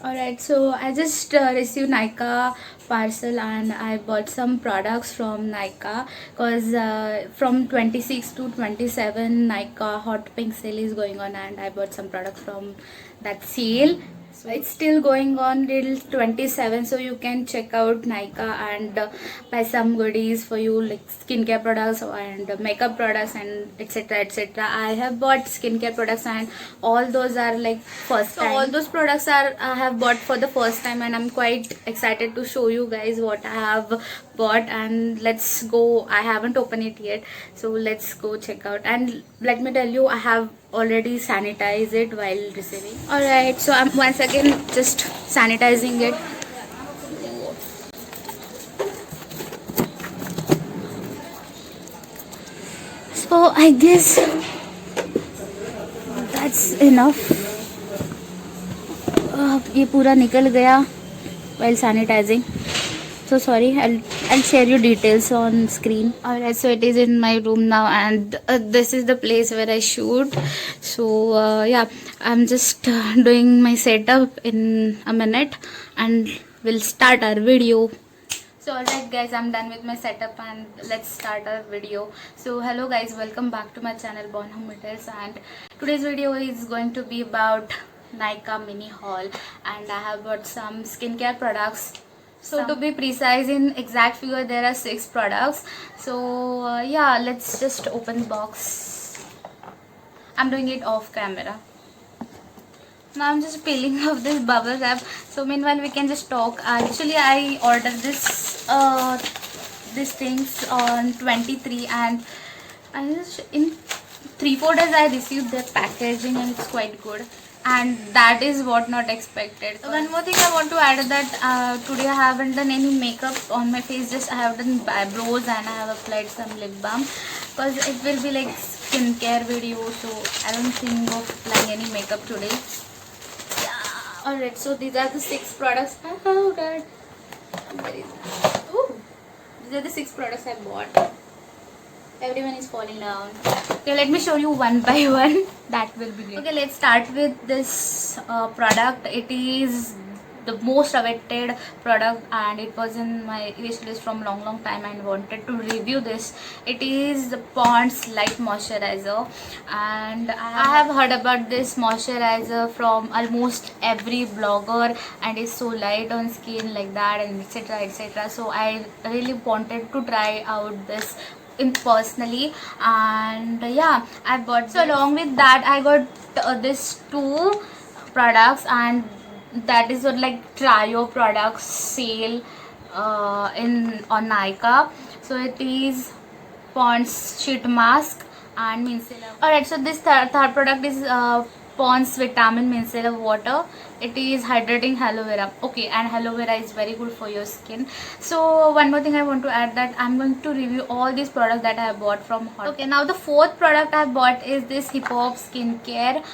Alright, so I just received Nykaa parcel and I bought some products from Nykaa because from 26 to 27 Nykaa hot pink sale is going on and I bought some products from that sale. So it's still going on till 27, so you can check out Nykaa and buy some goodies for you like skincare products and makeup products and etc etc. I have bought skincare products and all those are like first time. So all those products are I have bought for the first time and I'm quite excited to show you guys what I have bought. And let's go. I haven't opened it yet, so let's go check out. And let me tell you, I have already sanitized it while receiving. Alright, so I'm once again just sanitizing it. So I guess that's enough. ये पूरा निकल गया while sanitizing. So sorry, I'll share you details on screen. Alright, so it is in my room now and this is the place where I shoot. So yeah, I'm just doing my setup in a minute and we'll start our video. So alright guys, I'm done with my setup and let's start our video. So hello guys, welcome back to my channel Born Hometales, and today's video is going to be about Nykaa mini haul, and I have bought some skincare products. So to be precise, in exact figure there are 6 products. So yeah, let's just open the box. I'm doing it off camera. Now I'm just peeling off this bubble wrap. So meanwhile we can just talk. Actually I ordered these things on 23 and I just in 3-4 days I received their packaging and it's quite good. And that is what not expected. So one more thing I want to add is that today I haven't done any makeup on my face. Just I have done eyebrows and I have applied some lip balm because it will be like skincare video. So I don't think of applying any makeup today. Alright, so these are the 6 products. Oh god. Oh, these are the 6 products I bought. Everyone is falling down. Okay, let me show you one by one. That will be great. Okay, let's start with this product. It is the most awaited product and it was in my wish list from long time and wanted to review this. It is the Pond's Light Moisturizer, and I have heard about this moisturizer from almost every blogger and it's so light on skin like that and etc etc. So I really wanted to try out this in personally, and yeah, I bought. So along with that I got this 2 products, and that is what like trio products sale in on Nykaa. So it is Pond's sheet mask and micellar. Alright, so this third product is Pond's vitamin micellar water. It is hydrating aloe vera. Okay, and aloe vera is very good for your skin. So one more thing I want to add, that I'm going to review all these products that I have bought from Hot. Okay, now the 4th product I bought is this Hip Hop Skincare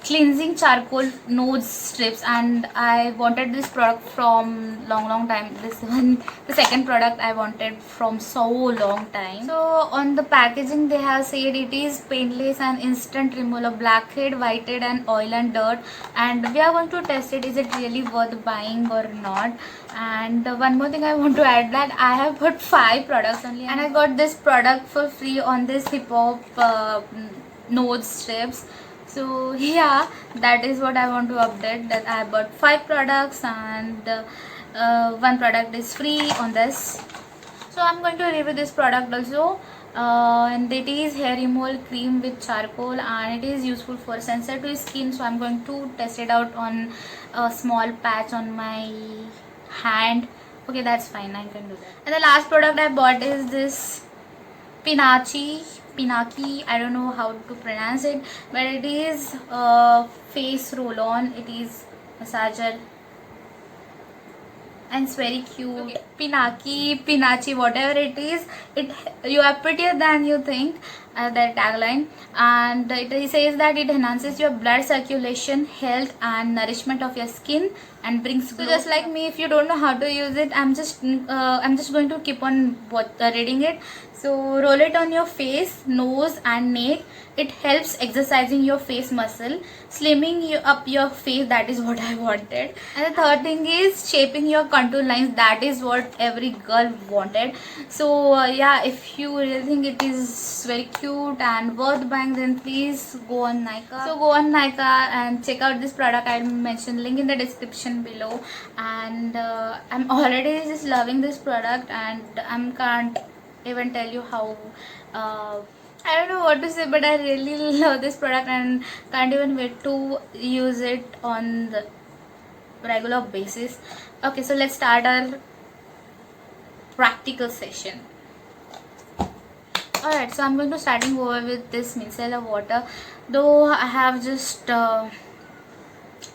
cleansing charcoal nose strips, and I wanted this product from long time. This one, the second product I wanted from so long time. So on the packaging they have said it is painless and instant removal of blackhead, whitehead and oil and dirt, and we are going to test it, is it really worth buying or not. And one more thing I want to add, that I have bought 5 products only and I got this product for free on this Hip Hop nose strips. So yeah, that is what I want to update, that I bought 5 products and 1 product is free on this. So I'm going to review this product also, and it is hair removal cream with charcoal and it is useful for sensitive skin. So I'm going to test it out on a small patch on my hand. Okay, that's fine, I can do that. And the last product I bought is this Pinaki, I don't know how to pronounce it, but it is face roll on. It is massager and it's very cute. Okay. Pinachi, whatever it is, you are prettier than you think, their tagline, and it says that it enhances your blood circulation, health and nourishment of your skin and brings glow. So just like me, if you don't know how to use it, I'm just going to keep on reading it. So roll it on your face, nose and neck. It helps exercising your face muscle, slimming you up your face. That is what I wanted. And the third thing is shaping your contour lines. That is what every girl wanted. So yeah, if you really think it is very cute and worth buying, then please go on Nykaa. So go on Nykaa and check out this product. I'll mention link in the description below. And I'm already just loving this product, and I can't even tell you how I don't know what to say, but I really love this product and can't even wait to use it on the regular basis. Okay, so let's start our practical session. Alright, so I'm going to starting over with this micellar water. Though I have just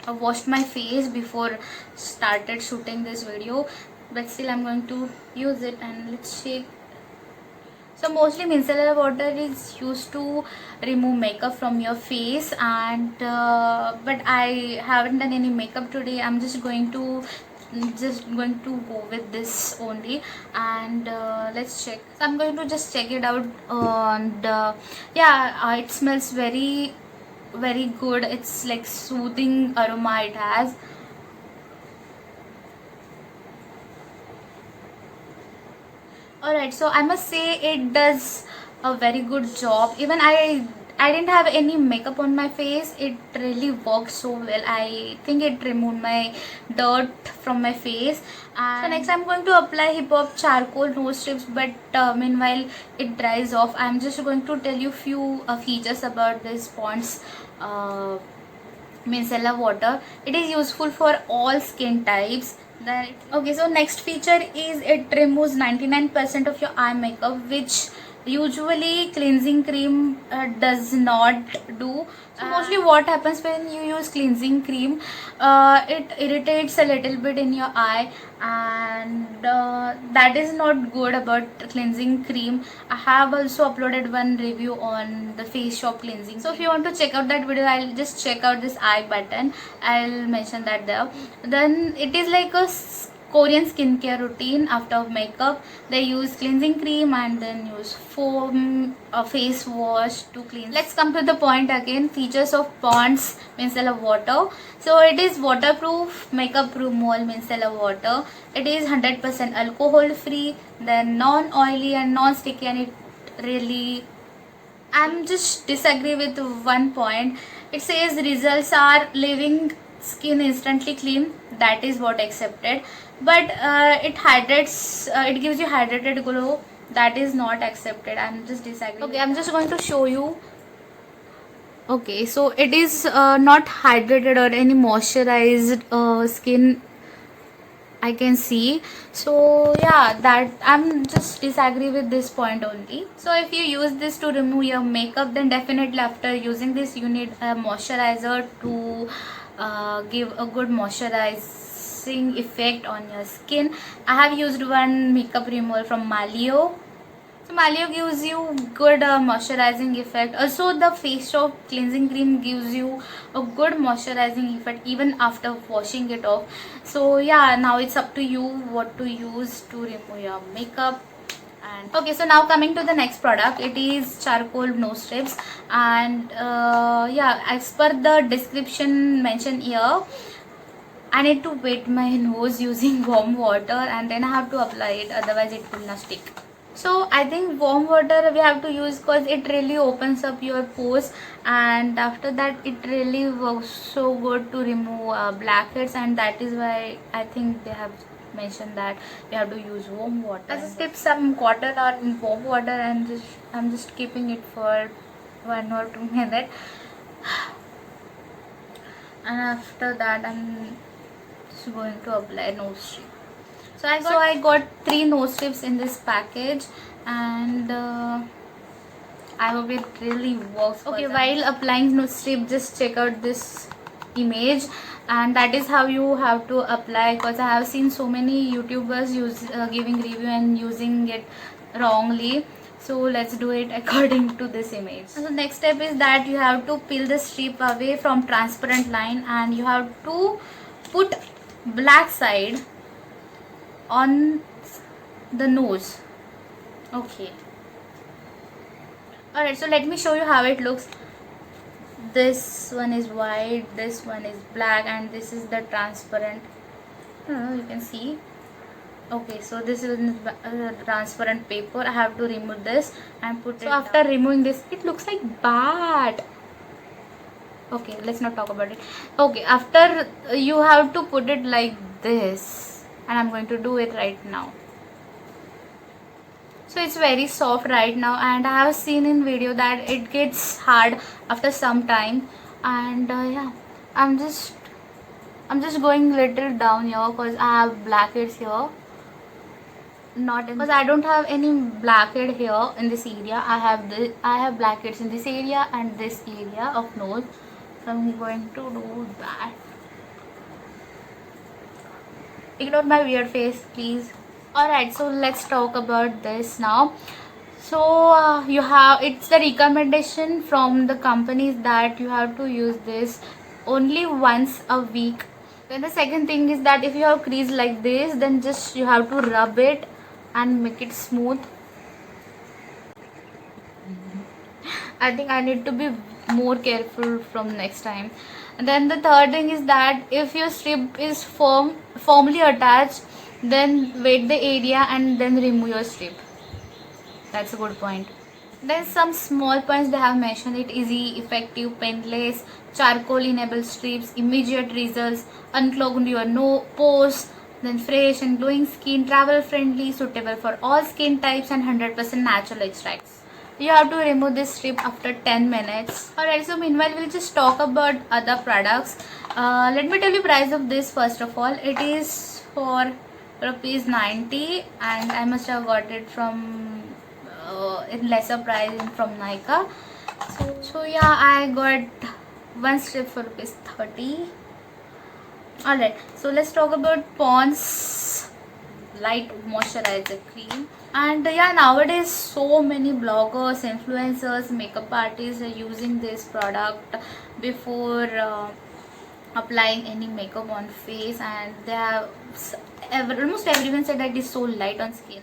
washed my face before started shooting this video, but still I'm going to use it, and let's shake. So mostly micellar water is used to remove makeup from your face, and but I haven't done any makeup today. I'm just going to go with this only, and let's check. So I'm going to just check it out, and yeah, it smells very good. It's like soothing aroma it has. Alright, so I must say it does a very good job. Even I didn't have any makeup on my face. It really worked so well. I think it removed my dirt from my face. And so next I'm going to apply Hip Hop charcoal nose strips, but meanwhile it dries off. I'm just going to tell you few features about this Pond's micellar water. It is useful for all skin types. Okay, so next feature is it removes 99% of your eye makeup, which usually cleansing cream does not do. So mostly what happens when you use cleansing cream, it irritates a little bit in your eye, and that is not good about cleansing cream. I have also uploaded one review on the Face Shop cleansing. So if you want to check out that video, I'll just check out this eye button. I'll mention that there. Then it is like a Korean skincare routine. After makeup, they use cleansing cream and then use foam face wash to clean. Let's come to the point again. Features of Pond's micellar water. So it is waterproof makeup removal micellar water. It is 100% alcohol free, then non-oily and non-sticky, and it really, I'm just disagree with one point. It says results are leaving skin instantly clean. That is what accepted, but it hydrates, it gives you hydrated glow. That is not accepted. I'm just disagreeing. Okay, I'm just going to show you. Okay, so it is not hydrated or any moisturized skin I can see. So yeah, that I'm just disagree with this point only. So if you use this to remove your makeup, then definitely after using this you need a moisturizer to give a good moisturizing effect on your skin. I have used one makeup remover from Malio. So Malio gives you good moisturizing effect. Also the Face Shop cleansing cream gives you a good moisturizing effect even after washing it off. So yeah, now it's up to you what to use to remove your makeup. And okay, so now coming to the next product, it is charcoal nose strips, and yeah, as per the description mentioned here, I need to wet my nose using warm water and then I have to apply it, otherwise it will not stick. So I think warm water we have to use because it really opens up your pores, and after that it really works so good to remove blackheads, and that is why I think they have mentioned that we have to use warm water. I just keep some cotton on warm water and I'm just keeping it for 1 or 2 minutes, and after that I'm just going to apply nose strip. So I got 3 nose strips in this package, and I hope it really works. Okay, while applying nose strip, just check out this image, and that is how you have to apply, because I have seen so many YouTubers giving review and using it wrongly. So let's do it according to this image. So next step is that you have to peel the strip away from transparent line, and you have to put black side on the nose. Okay. Alright, so let me show you how it looks. This one is white, this one is black, and this is the transparent. You can see. Okay, so this is transparent paper. I have to remove this and put it. So after removing this, it looks like bat. Okay, let's not talk about it. Okay, after you have to put it like this, and I'm going to do it right now. So it's very soft right now, and I have seen in video that it gets hard after some time. And yeah, I'm just going little down here because I have blackheads here. Not because I don't have any blackhead here in this area. I have blackheads in this area and this area of nose. So I'm going to do that. Ignore my weird face, please. Alright, so let's talk about this now. So you have, it's the recommendation from the companies that you have to use this only once a week. Then the second thing is that if you have crease like this, then just you have to rub it and make it smooth. I think I need to be more careful from next time. And then the third thing is that if your strip is firmly attached, then wet the area and then remove your strip. That's a good point. Then some small points they have mentioned: it easy, effective, painless, charcoal enabled strips, immediate results, unclogged your pores, then fresh and glowing skin, travel friendly, suitable for all skin types, and 100% natural extracts. You have to remove this strip after 10 minutes. Alright, so meanwhile we'll just talk about other products. Let me tell you price of this first of all. It is for rupees 90, and I must have got it from in lesser price from Nykaa. So yeah, I got one strip for rupees 30. Alright, so let's talk about Pond's light moisturizer cream. And yeah, nowadays so many bloggers, influencers, makeup artists are using this product before applying any makeup on face, and they have almost everyone said that it's so light on skin.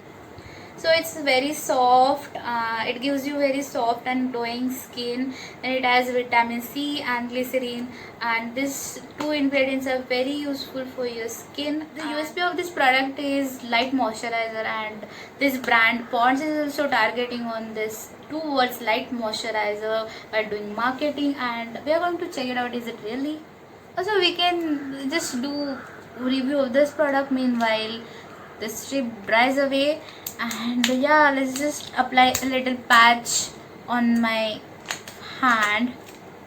So it's very soft, it gives you very soft and glowing skin, and it has vitamin C and glycerin, and these two ingredients are very useful for your skin. The USP of this product is light moisturizer, and this brand Ponds is also targeting on this two words, light moisturizer, by doing marketing, and we are going to check it out. Is it really? Also, we can just do review of this product meanwhile the strip dries away. And yeah, let's just apply a little patch on my hand.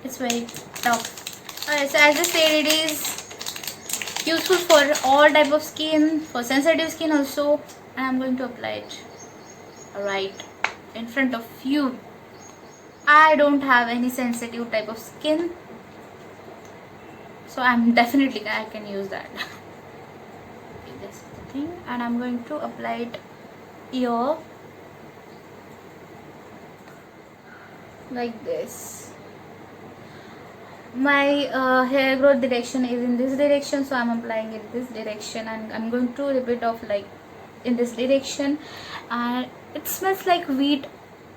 It's very tough. Alright, so as I said, it is useful for all type of skin, for sensitive skin also, and I'm going to apply it right in front of you. I don't have any sensitive type of skin, so I can use that. Okay, this is the thing, and I'm going to apply it here like this. My hair growth direction is in this direction, so I'm applying it this direction, and I'm going to repeat off like in this direction, and it smells like wheat.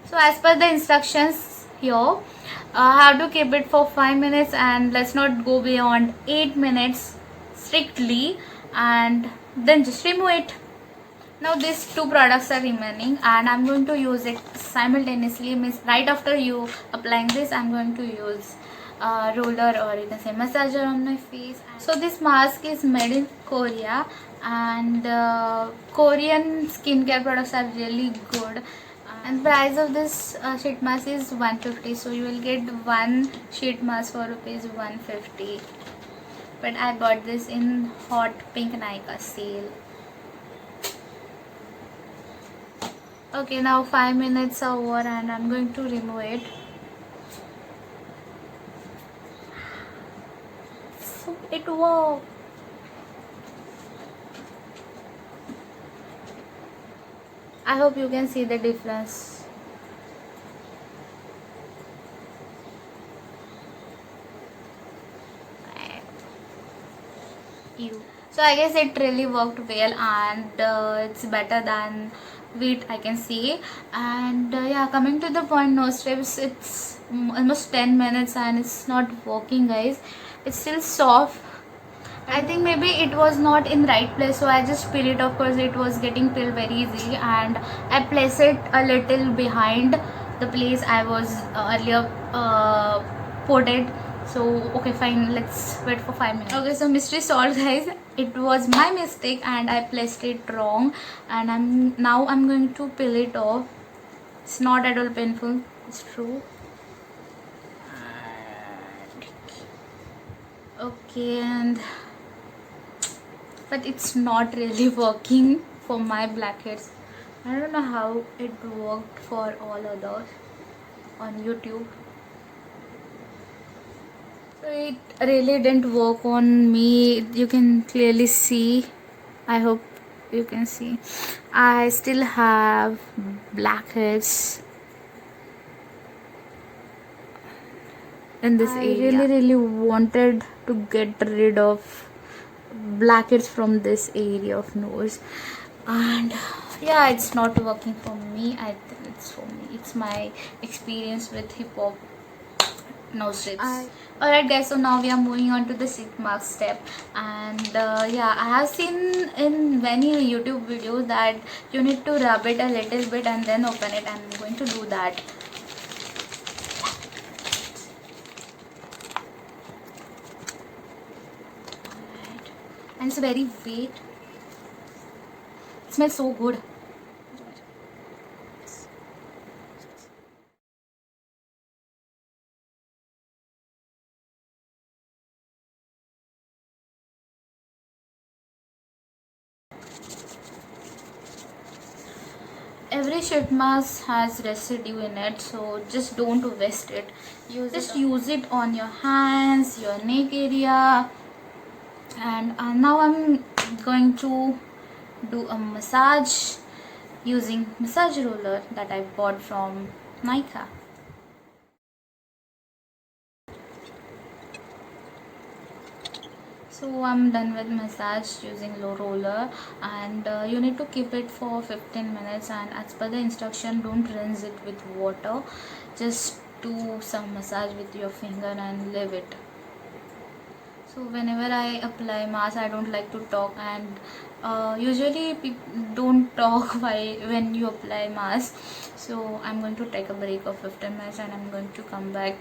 So as per the instructions here, I have to keep it for 5 minutes, and let's not go beyond 8 minutes strictly, and then just remove it. Now these two products are remaining, and I'm going to use it simultaneously. Means right after you applying this, I'm going to use roller, or you can say massager, on my face. So this mask is made in Korea, and Korean skincare products are really good. And price of this sheet mask is 150, so you will get one sheet mask for rupees 150. But I bought this in hot pink Nykaa sale. Okay, now 5 minutes are over, and I'm going to remove it. So it worked. I hope you can see the difference. Ew. So I guess it really worked well, and it's better than wheat, I can see. And yeah, coming to the point, no strips, it's almost 10 minutes and it's not working, guys. It's still soft. I think maybe it was not in right place, so I just peel it. Of course, it was getting peeled very easily, and I place it a little behind the place I was earlier put it. So okay, fine, let's wait for 5 minutes. Okay, so mystery solved, guys. It was my mistake and I placed it wrong, and I'm going to peel it off. It's not at all painful, it's true. Okay, and but it's not really working for my blackheads. I don't know how it worked for all others on YouTube. So it really didn't work on me. You can clearly see. I hope you can see. I still have blackheads in this area. I really wanted to get rid of blackheads from this area of nose, and yeah, it's not working for me. I think it's for me. It's my experience with hip hop nose strips. Alright guys, so now we are moving on to the sheet mask step, and yeah, I have seen in many YouTube videos that you need to rub it a little bit and then open it. I'm going to do that. Alright. And it's very wet. It smells so good. Every sheet mask has residue in it, so just don't waste it. Use it on your hands, your neck area. And now I'm going to do a massage using massage roller that I bought from Nykaa. So I'm done with massage using low roller, and you need to keep it for 15 minutes, and as per the instruction, don't rinse it with water, just do some massage with your finger and leave it. So whenever I apply mask, I don't like to talk, and usually people don't talk when you apply mask. So I'm going to take a break of 15 minutes and I'm going to come back.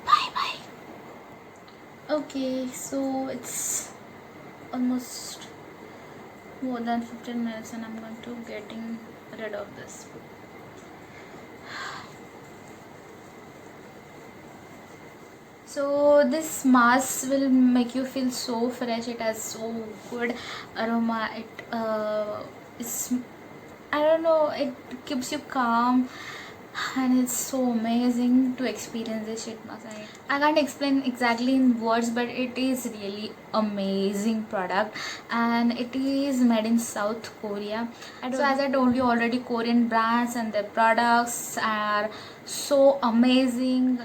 Bye bye. Okay, so it's almost more than 15 minutes and I'm going to getting rid of this. So this mask will make you feel so fresh. It has so good aroma. It is, I don't know, it keeps you calm, and it's so amazing to experience this sheet mask. I can't explain exactly in words, but it is really amazing product, and it is made in South Korea. So as I told you already, Korean brands and their products are so amazing.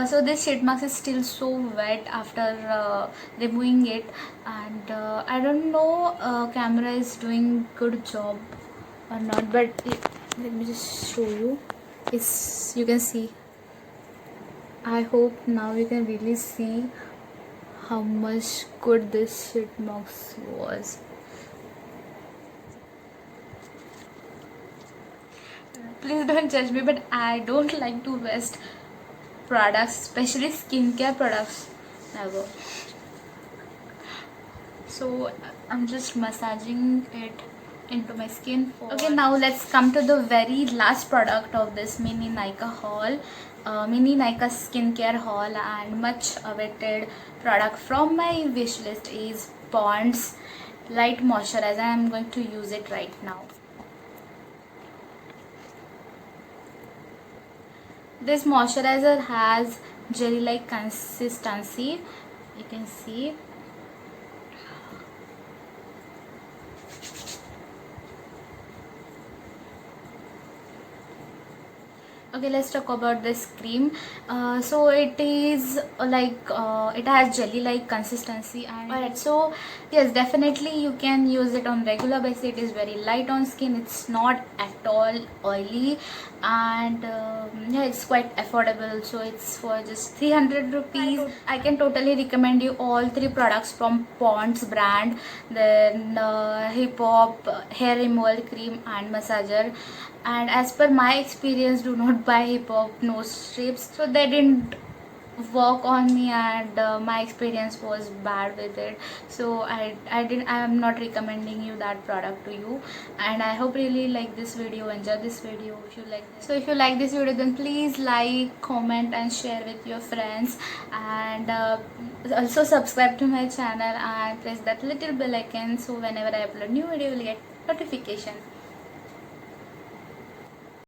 So this sheet mask is still so wet after removing it, and I don't know camera is doing good job or not, but let me just show you. It's, you can see, I hope now you can really see how much good this sheet mask was. Please don't judge me, but I don't like to waste products, especially skincare products. Never. So I'm just massaging it into my skin. Okay, now let's come to the very last product of this mini Nykaa haul. Mini Nykaa skincare haul, and much awaited product from my wish list is Pond's Light Moisturizer. I'm going to use it right now. This moisturizer has jelly-like consistency. You can see. Okay, let's talk about this cream. So it is it has jelly like consistency, and alright, so yes, definitely you can use it on regular basis. It is very light on skin, it's not at all oily, and yeah, it's quite affordable. So it's for just 300 rupees. I can totally recommend you all three products from Pond's brand, then Hip Hop hair removal cream and massager. And as per my experience, do not buy Hip Hop nose strips, so they didn't work on me, and my experience was bad with it. So I am not recommending you that product to you. And I hope really like this video, enjoy this video. If you like this, so if you like this video, then please like, comment and share with your friends, and also subscribe to my channel and press that little bell icon, so whenever I upload new video, you will get notification.